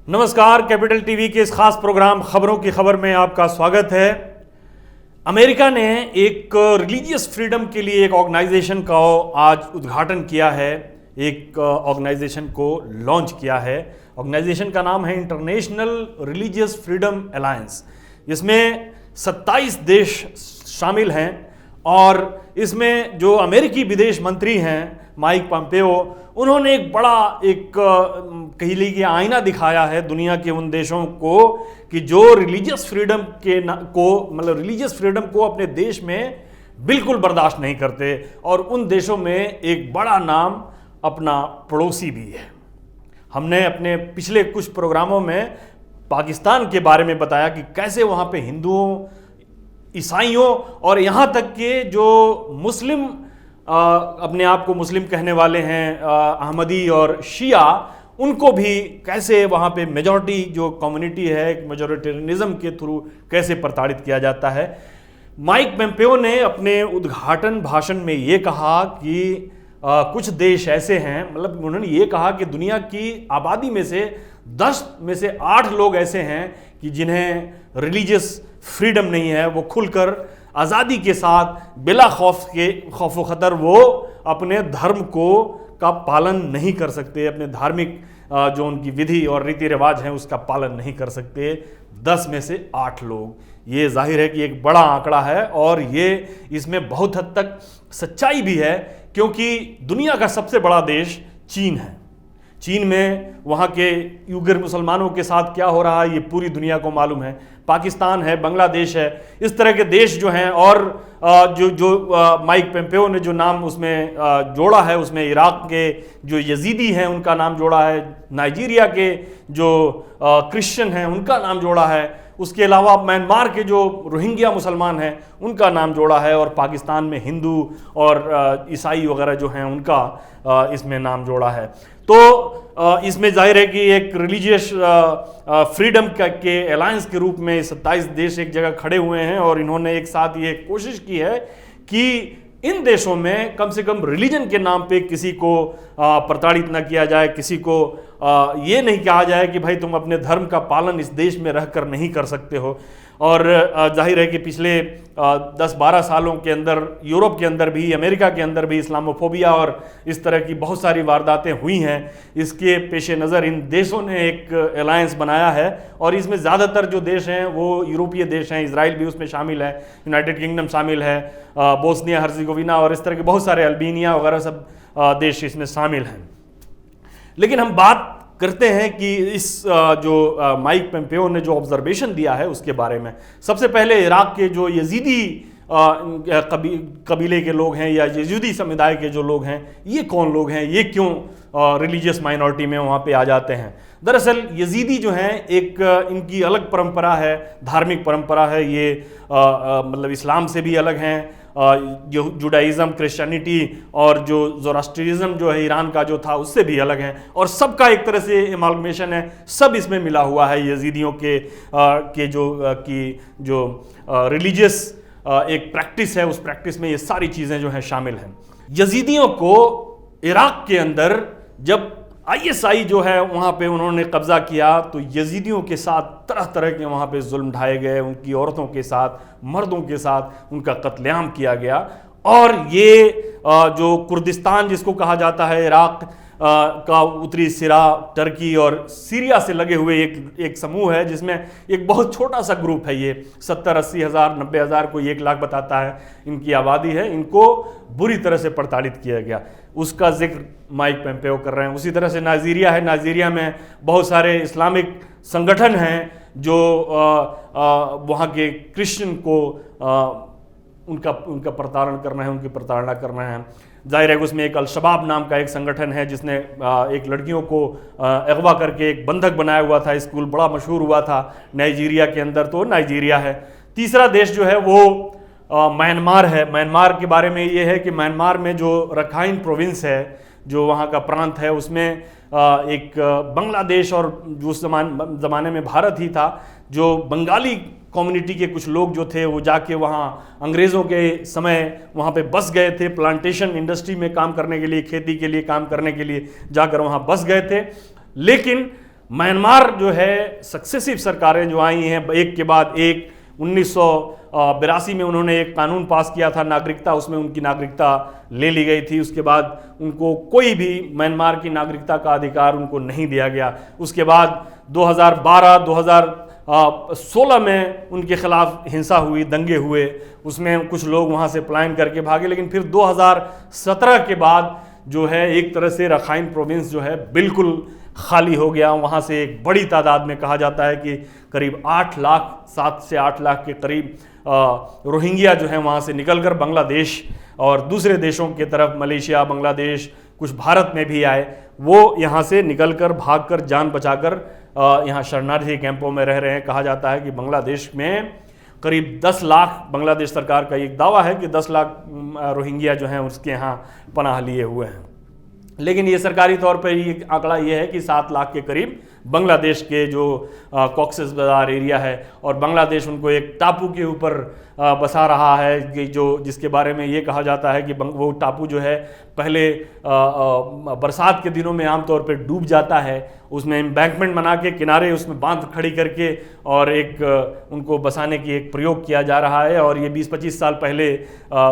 नमस्कार, capital TV के इस खास प्रोग्राम खबरों की खबर में आपका स्वागत है। अमेरिका ने एक रिलीजियस फ्रीडम के लिए एक ऑर्गेनाइजेशन का आज उद्घाटन किया है, एक ऑर्गेनाइजेशन को लॉन्च किया है। ऑर्गेनाइजेशन का नाम है इंटरनेशनल रिलीजियस फ्रीडम अलायंस। इसमें 27 देश शामिल हैं और इसमें जो अमेरिकी विदेश मंत्री हैं माइक पोम्पेओ, उन्होंने एक बड़ा कह लीजिए आईना दिखाया है दुनिया के उन देशों को कि जो रिलीजियस फ्रीडम रिलीजियस फ्रीडम को अपने देश में बिल्कुल बर्दाश्त नहीं करते, और उन देशों में एक बड़ा नाम अपना पड़ोसी भी है। हमने अपने पिछले कुछ प्रोग्रामों में पाकिस्तान के बारे में बताया कि कैसे वहाँ पे हिंदुओं, ईसाइयों और यहाँ तक के जो मुस्लिम अपने आप को मुस्लिम कहने वाले हैं, अहमदी और शिया, उनको भी कैसे वहाँ पे मेजॉरिटी जो कम्युनिटी है, एक मेजॉरिटेरियनिज्म के थ्रू कैसे प्रताड़ित किया जाता है। माइक पोम्पेओ ने अपने उद्घाटन भाषण में ये कहा कि कुछ देश ऐसे हैं, मतलब उन्होंने ये कहा कि दुनिया की आबादी में से 10 में से 8 लोग ऐसे हैं कि जिन्हें रिलीजियस फ्रीडम नहीं है। वो खुलकर आज़ादी के साथ बिला खौफ ख़तर वो अपने धर्म का पालन नहीं कर सकते, अपने धार्मिक जो उनकी विधि और रीति रिवाज हैं उसका पालन नहीं कर सकते। 10 में से 8 लोग, ये जाहिर है कि एक बड़ा आंकड़ा है और ये इसमें बहुत हद तक सच्चाई भी है, क्योंकि दुनिया का सबसे बड़ा देश चीन है। चीन में वहाँ के यूगर मुसलमानों के साथ क्या हो रहा है ये पूरी दुनिया को मालूम है। पाकिस्तान है, बांग्लादेश है, इस तरह के देश जो हैं, और जो माइक पोम्पेओ ने जो नाम उसमें जोड़ा है, उसमें इराक के जो यजीदी हैं उनका नाम जोड़ा है, नाइजीरिया के जो क्रिश्चियन हैं उनका नाम जोड़ा है, उसके अलावा म्यांमार के जो रोहिंग्या मुसलमान हैं उनका नाम जोड़ा है, और पाकिस्तान में हिंदू और ईसाई वगैरह जो हैं उनका इसमें नाम जोड़ा है। तो इसमें जाहिर है कि एक रिलीजियस फ्रीडम के अलायंस के रूप में 27 देश एक जगह खड़े हुए हैं, और इन्होंने एक साथ ये कोशिश की है कि इन देशों में कम से कम रिलीजन के नाम पे किसी को प्रताड़ित न किया जाए, किसी को ये नहीं कहा जाए कि भाई तुम अपने धर्म का पालन इस देश में रहकर नहीं कर सकते हो। और जाहिर है कि पिछले 10-12 सालों के अंदर यूरोप के अंदर भी, अमेरिका के अंदर भी इस्लामोफोबिया और इस तरह की बहुत सारी वारदातें हुई हैं। इसके पेश नज़र इन देशों ने एक अलायंस बनाया है, और इसमें ज़्यादातर जो देश हैं वो यूरोपीय देश हैं। इजराइल भी उसमें शामिल है, यूनाइटेड किंगडम शामिल है, बोस्निया हर्जेगोविना और इस तरह के बहुत सारे, अल्बानिया वगैरह सब देश इसमें शामिल हैं। लेकिन हम बात करते हैं कि इस जो माइक पोम्पेओ ने जो ऑब्जर्वेशन दिया है उसके बारे में। सबसे पहले इराक के जो यजीदी कबीले के लोग हैं या यजीदी समुदाय के जो लोग हैं, ये कौन लोग हैं, ये क्यों रिलीजियस माइनॉरिटी में वहाँ पे आ जाते हैं। दरअसल यजीदी जो हैं एक इनकी अलग परंपरा है, धार्मिक परंपरा है। ये मतलब इस्लाम से भी अलग हैं। जो जुडाइज़म, क्रिश्चियनिटी और जो ज़ोरास्ट्रियज़म जो है ईरान का जो था उससे भी अलग हैं, और सबका एक तरह से एमालगमेशन है, सब इसमें मिला हुआ है। यजीदियों के जो रिलीजियस एक प्रैक्टिस है, उस प्रैक्टिस में ये सारी चीज़ें जो हैं शामिल हैं। यजीदियों को इराक के अंदर जब ISI जो है वहाँ पे उन्होंने कब्जा किया, तो यजीदियों के साथ तरह तरह के वहाँ पे जुल्म ढाए गए, उनकी औरतों के साथ, मर्दों के साथ उनका कत्लेआम किया गया। और ये जो कुर्दिस्तान जिसको कहा जाता है, इराक का उत्तरी सिरा, टर्की और सीरिया से लगे हुए एक समूह है, जिसमें एक बहुत छोटा सा ग्रुप है। ये 70-80 हज़ार, 90 हज़ार, कोई 1 लाख बताता है इनकी आबादी है। इनको बुरी तरह से प्रताड़ित किया गया, उसका जिक्र माइक पोम्पेओ कर रहे हैं। उसी तरह से नाइजीरिया है, नाइजीरिया में बहुत सारे इस्लामिक संगठन हैं जो वहाँ के क्रिश्चियन को उनका प्रताड़न करना है, उनकी प्रताड़ना करना है। जाहिर है उसमें एक अल-शबाब नाम का एक संगठन है जिसने एक लड़कियों को अगवा करके एक बंधक बनाया हुआ था। स्कूल बड़ा मशहूर हुआ था नाइजीरिया के अंदर, तो नाइजीरिया है। तीसरा देश जो है वो म्यांमार है। म्यांमार के बारे में ये है कि म्यांमार में जो रखाइन प्रोविंस है, जो वहाँ का प्रांत है, उसमें एक बांग्लादेश और जो उस ज़माने में भारत ही था, जो बंगाली कम्युनिटी के कुछ लोग जो थे वो जाके वहाँ अंग्रेज़ों के समय वहाँ पे बस गए थे, प्लांटेशन इंडस्ट्री में काम करने के लिए, खेती के लिए काम करने के लिए जाकर वहाँ बस गए थे। लेकिन म्यांमार जो है सक्सेसिव सरकारें जो आई हैं एक के बाद एक, 1982 में उन्होंने एक कानून पास किया था नागरिकता, उसमें उनकी नागरिकता ले ली गई थी। उसके बाद उनको कोई भी म्यांमार की नागरिकता का अधिकार उनको नहीं दिया गया। उसके बाद 2012-2016 में उनके खिलाफ हिंसा हुई, दंगे हुए, उसमें कुछ लोग वहाँ से पलायन करके भागे। लेकिन फिर 2017 के बाद जो है एक तरह से रखाइन प्रोविंस जो है बिल्कुल खाली हो गया। वहाँ से एक बड़ी तादाद में कहा जाता है कि करीब 8 लाख, 7 से 8 लाख के करीब रोहिंग्या जो है वहाँ से निकलकर बांग्लादेश और दूसरे देशों की तरफ, मलेशिया, बांग्लादेश, कुछ भारत में भी आए। वो यहाँ से निकलकर, भागकर, जान बचाकर यहाँ शरणार्थी कैंपों में रह रहे हैं। कहा जाता है कि बांग्लादेश में करीब 10 लाख, बांग्लादेश सरकार का एक दावा है कि 10 लाख रोहिंग्या जो हैं उसके यहाँ पनाह लिए हुए हैं। लेकिन ये सरकारी तौर पर ये आंकड़ा ये है कि 7 लाख के करीब बांग्लादेश के जो कॉक्सेस बाजार एरिया है, और बांग्लादेश उनको एक टापू के ऊपर बसा रहा है कि जिसके बारे में ये कहा जाता है कि वो टापू जो है पहले बरसात के दिनों में आमतौर पर डूब जाता है। उसमें एम्बैंकमेंट बना के किनारे उसमें बांध खड़ी करके और एक उनको बसाने की एक प्रयोग किया जा रहा है। और ये 20-25 साल पहले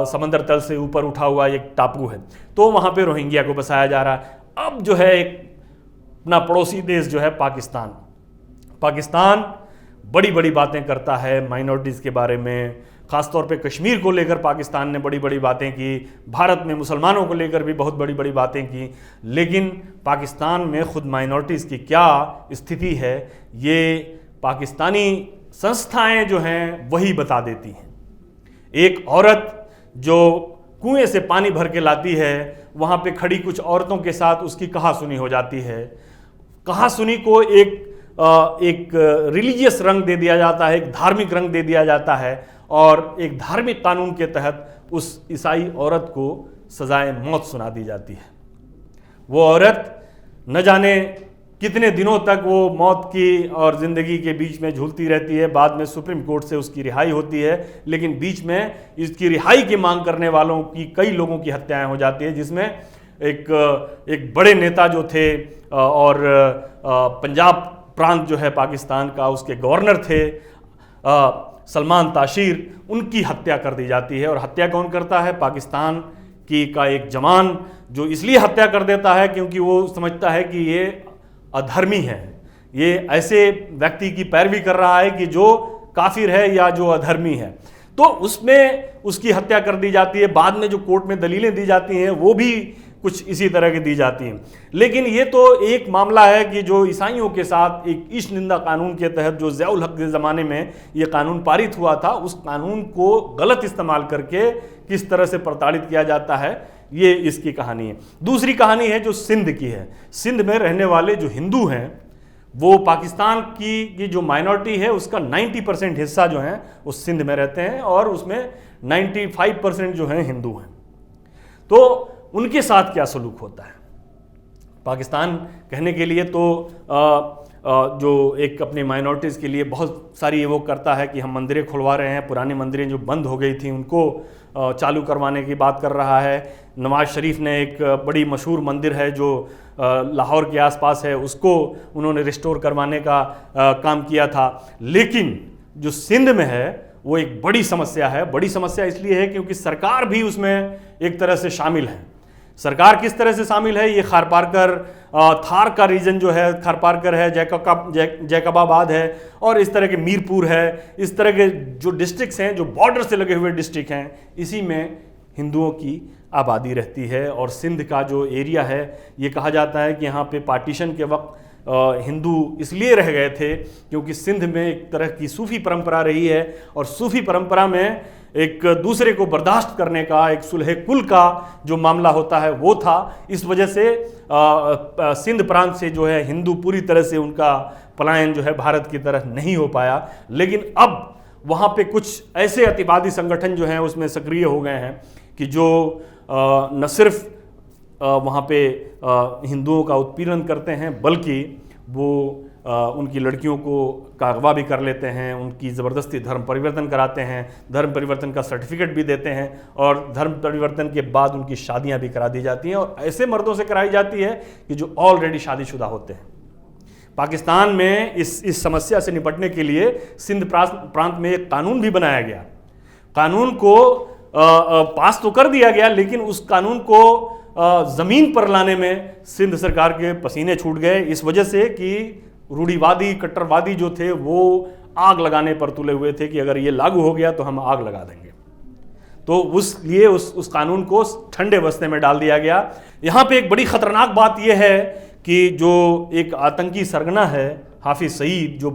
समंदर तल से ऊपर उठा हुआ एक टापू है, तो वहाँ पे रोहिंग्या को बसाया जा रहा है। अब जो है एक अपना पड़ोसी देश जो है पाकिस्तान बड़ी बड़ी बातें करता है माइनॉरिटीज़ के बारे में, ख़ासतौर पे कश्मीर को लेकर पाकिस्तान ने बड़ी बड़ी बातें की, भारत में मुसलमानों को लेकर भी बहुत बड़ी बड़ी बातें की। लेकिन पाकिस्तान में खुद माइनॉरिटीज़ की क्या स्थिति है ये पाकिस्तानी संस्थाएं जो हैं वही बता देती हैं। एक औरत जो कुएं से पानी भर के लाती है, वहाँ पे खड़ी कुछ औरतों के साथ उसकी कहासुनी हो जाती है। कहासुनी को एक रिलीजियस रंग दे दिया जाता है, एक धार्मिक रंग दे दिया जाता है, और एक धार्मिक कानून के तहत उस ईसाई औरत को सजाए मौत सुना दी जाती है। वो औरत न जाने कितने दिनों तक वो मौत की और ज़िंदगी के बीच में झूलती रहती है। बाद में सुप्रीम कोर्ट से उसकी रिहाई होती है, लेकिन बीच में इसकी रिहाई की मांग करने वालों की, कई लोगों की हत्याएं हो जाती है, जिसमें एक बड़े नेता जो थे और पंजाब प्रांत जो है पाकिस्तान का, उसके गवर्नर थे सलमान ताशीर, उनकी हत्या कर दी जाती है। और हत्या कौन करता है? पाकिस्तान का एक जवान, जो इसलिए हत्या कर देता है क्योंकि वो समझता है कि ये अधर्मी है, ये ऐसे व्यक्ति की पैरवी कर रहा है कि जो काफिर है या जो अधर्मी है, तो उसमें उसकी हत्या कर दी जाती है। बाद में जो कोर्ट में दलीलें दी जाती हैं वो भी कुछ इसी तरह की दी जाती हैं। लेकिन ये तो एक मामला है कि जो ईसाइयों के साथ एक ईश निंदा कानून के तहत जो ज़ियाउल हक के ज़माने में ये कानून पारित हुआ था, उस कानून को गलत इस्तेमाल करके किस तरह से प्रताड़ित किया जाता है, ये इसकी कहानी है। दूसरी कहानी है जो सिंध की है। सिंध में रहने वाले जो हिंदू हैं, वो पाकिस्तान की जो माइनॉरिटी है उसका 90% हिस्सा जो है वो सिंध में रहते हैं, और उसमें 95% जो है हिंदू हैं। तो उनके साथ क्या सलूक होता है? पाकिस्तान कहने के लिए तो जो एक अपनी माइनॉरिटीज़ के लिए बहुत सारी वो करता है कि हम मंदिरें खुलवा रहे हैं, पुरानी मंदिरें जो बंद हो गई थी उनको चालू करवाने की बात कर रहा है। नवाज शरीफ ने एक बड़ी मशहूर मंदिर है जो लाहौर के आसपास है, उसको उन्होंने रिस्टोर करवाने का काम किया था। लेकिन जो सिंध में है वो एक बड़ी समस्या है। बड़ी समस्या इसलिए है क्योंकि सरकार भी उसमें एक तरह से शामिल है। सरकार किस तरह से शामिल है? ये खारपारकर, थार का रीजन जो है खारपारकर है, जैकबाबाद है, और इस तरह के मीरपुर है, इस तरह के जो डिस्ट्रिक्ट्स हैं जो बॉर्डर से लगे हुए डिस्ट्रिक्ट हैं, इसी में हिंदुओं की आबादी रहती है। और सिंध का जो एरिया है, ये कहा जाता है कि यहाँ पे पार्टीशन के वक्त हिंदू इसलिए रह गए थे क्योंकि सिंध में एक तरह की सूफ़ी परंपरा रही है, और सूफ़ी परंपरा में एक दूसरे को बर्दाश्त करने का, एक सुलह कुल का जो मामला होता है वो था। इस वजह से सिंध प्रांत से जो है हिंदू पूरी तरह से उनका पलायन जो है भारत की तरफ नहीं हो पाया। लेकिन अब वहाँ पे कुछ ऐसे अतिवादी संगठन जो हैं उसमें सक्रिय हो गए हैं कि जो न सिर्फ वहाँ पे हिंदुओं का उत्पीड़न करते हैं, बल्कि वो उनकी लड़कियों को अगवा भी कर लेते हैं, उनकी ज़बरदस्ती धर्म परिवर्तन कराते हैं, धर्म परिवर्तन का सर्टिफिकेट भी देते हैं, और धर्म परिवर्तन के बाद उनकी शादियां भी करा दी जाती हैं, और ऐसे मर्दों से कराई जाती है कि जो ऑलरेडी शादीशुदा होते हैं। पाकिस्तान में इस समस्या से निपटने के लिए सिंध प्रांत में एक कानून भी बनाया गया। कानून को पास तो कर दिया गया, लेकिन उस कानून को ज़मीन पर लाने में सिंध सरकार के पसीने छूट गए, इस वजह से कि रूढ़िवादी कट्टरवादी जो थे वो आग लगाने पर तुले हुए थे कि अगर ये लागू हो गया तो हम आग लगा देंगे। तो उस कानून को ठंडे बस्ते में डाल दिया गया। यहाँ पे एक बड़ी ख़तरनाक बात यह है कि जो एक आतंकी सरगना है हाफिज़ सईद, जो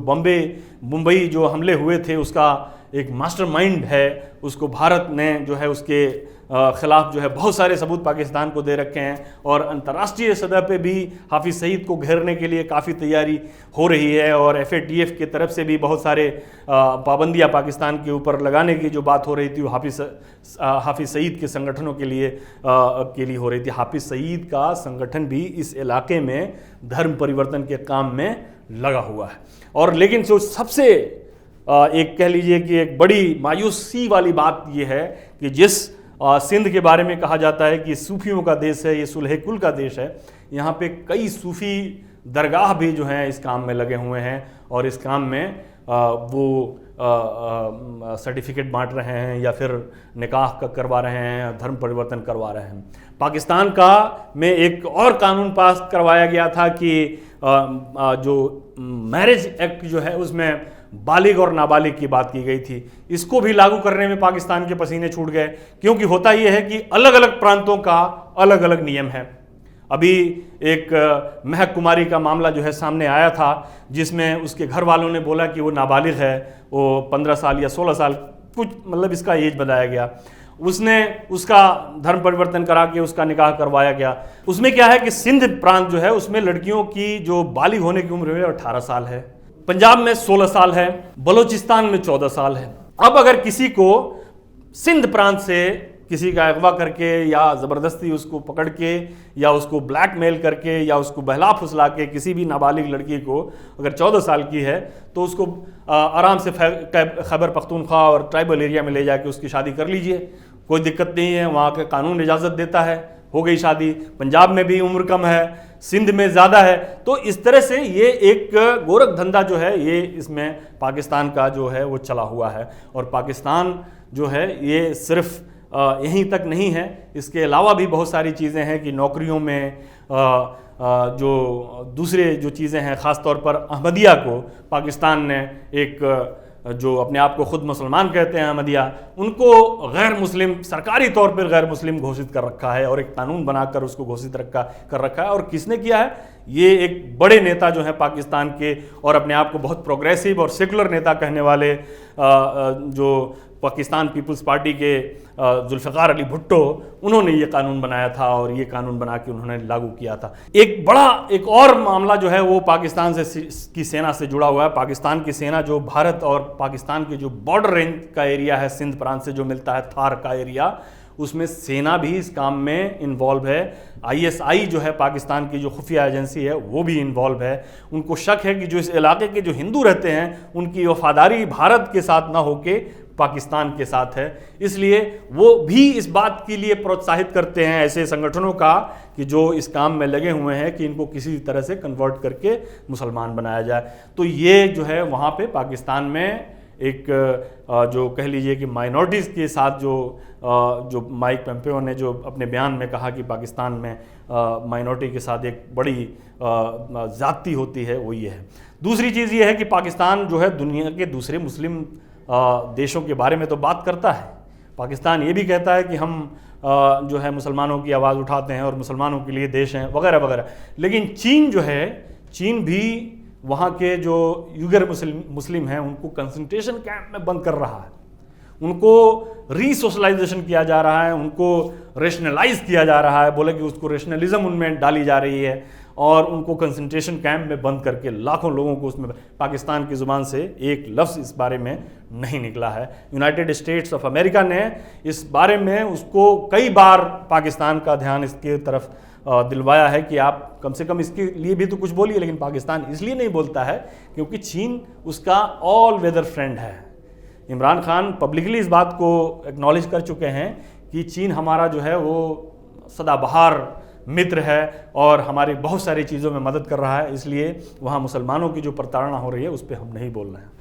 मुंबई जो हमले हुए थे उसका एक मास्टरमाइंड है, उसको भारत ने जो है उसके ख़िलाफ़ जो है बहुत सारे सबूत पाकिस्तान को दे रखे हैं, और अंतर्राष्ट्रीय सतह पे भी हाफिज़ सईद को घेरने के लिए काफ़ी तैयारी हो रही है, और FATF की तरफ से भी बहुत सारे पाबंदियां पाकिस्तान के ऊपर लगाने की जो बात हो रही थी वो हाफिज़ सईद के संगठनों के लिए हो रही थी। हाफिज़ सईद का संगठन भी इस इलाके में धर्म परिवर्तन के काम में लगा हुआ है। और लेकिन जो सबसे एक कह लीजिए कि एक बड़ी मायूसी वाली बात यह है कि जिस सिंध के बारे में कहा जाता है कि सूफियों का देश है, ये सुलह कुल का देश है, यहाँ पे कई सूफी दरगाह भी जो हैं इस काम में लगे हुए हैं, और इस काम में वो सर्टिफिकेट बांट रहे हैं या फिर निकाह करवा रहे हैं, धर्म परिवर्तन करवा रहे हैं। पाकिस्तान में एक और कानून पास करवाया गया था कि जो मैरिज एक्ट जो है उसमें बालिग और नाबालिग की बात की गई थी, इसको भी लागू करने में पाकिस्तान के पसीने छूट गए, क्योंकि होता यह है कि अलग अलग प्रांतों का अलग अलग नियम है। अभी एक महक कुमारी का मामला जो है सामने आया था, जिसमें उसके घर वालों ने बोला कि वो नाबालिग है, वो 15 साल या 16 साल कुछ मतलब इसका एज बताया गया, उसने उसका धर्म परिवर्तन करा के उसका निकाह करवाया गया। उसमें क्या है कि सिंध प्रांत जो है उसमें लड़कियों की जो बालिग होने की उम्र है 18 साल है, पंजाब में 16 साल है, बलूचिस्तान में 14 साल है। अब अगर किसी को सिंध प्रांत से किसी का अगवा करके या ज़बरदस्ती उसको पकड़ के या उसको ब्लैकमेल करके या उसको बहला फुसला के किसी भी नाबालिग लड़की को अगर 14 साल की है तो उसको आराम से खैबर पख्तूनख्वा और ट्राइबल एरिया में ले जाके उसकी शादी कर लीजिए, कोई दिक्कत नहीं है, वहाँ का कानून इजाज़त देता है, हो गई शादी। पंजाब में भी उम्र कम है, सिंध में ज़्यादा है। तो इस तरह से ये एक गोरख धंधा जो है ये इसमें पाकिस्तान का जो है वो चला हुआ है, और पाकिस्तान जो है ये सिर्फ यहीं तक नहीं है, इसके अलावा भी बहुत सारी चीज़ें हैं कि नौकरियों में जो दूसरे जो चीज़ें हैं, ख़ास तौर पर अहमदिया को पाकिस्तान ने एक जो अपने आप को खुद मुसलमान कहते हैं अहमदिया, उनको गैर मुस्लिम सरकारी तौर पर गैर मुस्लिम घोषित कर रखा है और एक कानून बनाकर उसको घोषित कर रखा है। और किसने किया है? ये एक बड़े नेता जो हैं पाकिस्तान के और अपने आप को बहुत प्रोग्रेसिव और सेकुलर नेता कहने वाले जो पाकिस्तान पीपल्स पार्टी के जुल्फ़िकार अली भुट्टो, उन्होंने ये कानून बनाया था और ये कानून बना के उन्होंने लागू किया था। एक और मामला जो है वो पाकिस्तान की सेना से जुड़ा हुआ है। पाकिस्तान की सेना जो भारत और पाकिस्तान के जो बॉर्डर रेंज का एरिया है, सिंध प्रांत से जो मिलता है थार का एरिया, उसमें सेना भी इस काम में इन्वॉल्व है। ISI जो है पाकिस्तान की जो खुफिया एजेंसी है वो भी इन्वॉल्व है। उनको शक है कि जो इस इलाके के जो हिंदू रहते हैं उनकी वफादारी भारत के साथ ना होके पाकिस्तान के साथ है, इसलिए वो भी इस बात के लिए प्रोत्साहित करते हैं ऐसे संगठनों का कि जो इस काम में लगे हुए हैं कि इनको किसी तरह से कन्वर्ट करके मुसलमान बनाया जाए। तो ये जो है वहाँ पे पाकिस्तान में एक जो कह लीजिए कि माइनॉरिटीज़ के साथ जो माइक पोम्पेओ ने जो अपने बयान में कहा कि पाकिस्तान में माइनॉरिटी के साथ एक बड़ी ज़्यादती होती है, वो ये है। दूसरी चीज़ ये है कि पाकिस्तान जो है दुनिया के दूसरे मुस्लिम देशों के बारे में तो बात करता है। पाकिस्तान ये भी कहता है कि हम जो है मुसलमानों की आवाज़ उठाते हैं और मुसलमानों के लिए देश हैं वगैरह वगैरह, लेकिन चीन जो है, चीन भी वहाँ के जो यूगर मुस्लिम हैं उनको कंसंट्रेशन कैंप में बंद कर रहा है, उनको रीसोशलाइजेशन किया जा रहा है, उनको रेशनलाइज किया जा रहा है, बोले कि उसको रेशनलिज्म उनमें डाली जा रही है और उनको कंसंट्रेशन कैंप में बंद करके लाखों लोगों को उसमें, पाकिस्तान की ज़ुबान से एक लफ्ज़ इस बारे में नहीं निकला है। यूनाइटेड स्टेट्स ऑफ अमेरिका ने इस बारे में उसको कई बार पाकिस्तान का ध्यान इसके तरफ दिलवाया है कि आप कम से कम इसके लिए भी तो कुछ बोलिए, लेकिन पाकिस्तान इसलिए नहीं बोलता है क्योंकि चीन उसका ऑल वेदर फ्रेंड है। इमरान खान पब्लिकली इस बात को एक्नॉलेज कर चुके हैं कि चीन हमारा जो है वो सदाबहार मित्र है और हमारी बहुत सारी चीज़ों में मदद कर रहा है, इसलिए वहाँ मुसलमानों की जो प्रताड़ना हो रही है उस पर हम नहीं बोल रहे हैं।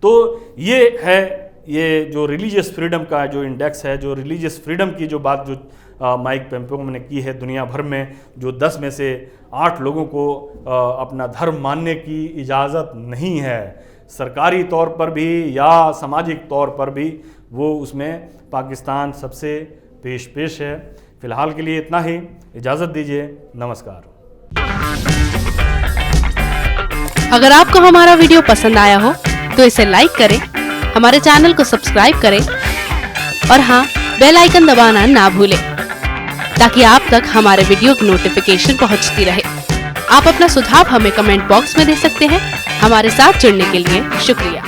तो ये है, ये जो रिलीजियस फ्रीडम का जो इंडेक्स है, जो रिलीजियस फ्रीडम की जो बात जो माइक पोम्पियो ने की है, दुनिया भर में जो 10 में से 8 लोगों को अपना धर्म मानने की इजाज़त नहीं है, सरकारी तौर पर भी या सामाजिक तौर पर भी, वो उसमें पाकिस्तान सबसे पेश है। फिलहाल के लिए इतना ही, इजाज़त दीजिए, नमस्कार। अगर आपको हमारा वीडियो पसंद आया हो तो इसे लाइक करें, हमारे चैनल को सब्सक्राइब करें और हाँ, बेल आइकन दबाना ना भूलें ताकि आप तक हमारे वीडियो की नोटिफिकेशन पहुंचती रहे। आप अपना सुझाव हमें कमेंट बॉक्स में दे सकते हैं। हमारे साथ जुड़ने के लिए शुक्रिया।